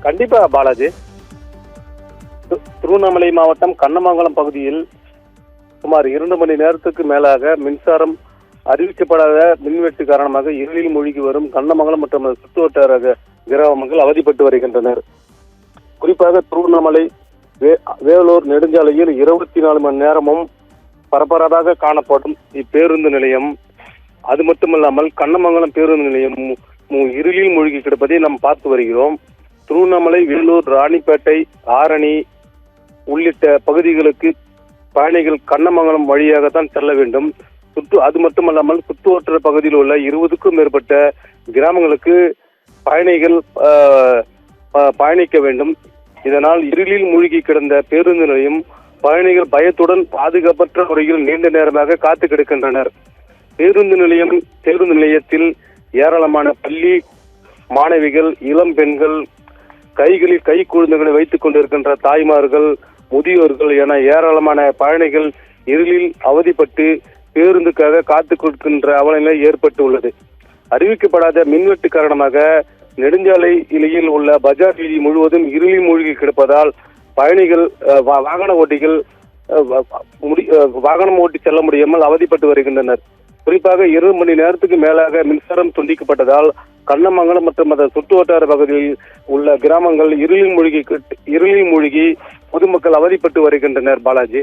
கண்டிப்பா பாலாஜி. திருவண்ணாமலை மாவட்டம் கண்ணமங்கலம் பகுதியில் சுமார் 2 மணி நேரத்துக்கு மேலாக மின்சாரம் அறிவிக்கப்படாத மின்வெட்டு காரணமாக இருளில் மூழ்கி வரும் கண்ணமங்கலம் மற்றும் சுற்றுவட்டார கிராமங்கள் அவதிப்பட்டு வருகின்றனர். குறிப்பாக திருவண்ணாமலை வேலூர் நெடுஞ்சாலையில் 24 மணி நேரமும் பரபரப்பாக காணப்படும் இப்பேருந்து நிலையம், அது மட்டுமல்லாமல் கண்ணமங்கலம் பேருந்து நிலையம் இருளில் மூழ்கி கிடப்பதை நாம் பார்த்து வருகிறோம். திருவண்ணாமலை, வேலூர், ராணிப்பேட்டை, ஆரணி உள்ளிட்ட பகுதிகளுக்கு பயணிகள் கண்ணமங்கலம் வழியாகத்தான் செல்ல வேண்டும். அது மட்டுமல்லாமல் சுற்றுவட்டார பகுதியில் உள்ள 20க்கும் மேற்பட்ட கிராமங்களுக்கு பயணிகள் பயணிக்க வேண்டும். இதனால் இருளில் மூழ்கி கிடந்த பேருந்து நிலையம் பயணிகள் பயத்துடன் பாதுகாப்பற்ற முறையில் நீண்ட நேரமாக காத்து கிடக்கின்றனர். பேருந்து நிலையத்தில் ஏராளமான பள்ளி மாணவிகள், இளம் பெண்கள், கைகளில் கை குழந்தைகளை வைத்துக் கொண்டிருக்கின்ற தாய்மார்கள், முதியோர்கள் என ஏராளமான பயணிகள் இருளில் அவதிப்பட்டு பேருந்துக்காக காத்து கொடுக்கின்ற அவலநிலை ஏற்பட்டு உள்ளது. அறிவிக்கப்படாத மின்வெட்டு காரணமாக நெடுஞ்சாலையில் உள்ள பஜார் வீதி முழுவதும் இருளில் மூழ்கி கிடப்பதால் பயணிகள், வாகன ஓட்டிகள் வாகனம் ஓட்டி செல்ல முடியாமல் அவதிப்பட்டு வருகின்றனர். குறிப்பாக 2 மணி நேரத்துக்கு மேலாக மின்சாரம் துண்டிக்கப்பட்டதால் கண்ணமங்கலம் மற்றும் அதன் சுற்றுவட்டார பகுதியில் உள்ள கிராமங்கள் இருளில் மூழ்கி பொதுமக்கள் அவதிப்பட்டு வருகின்றனர். பாலாஜி.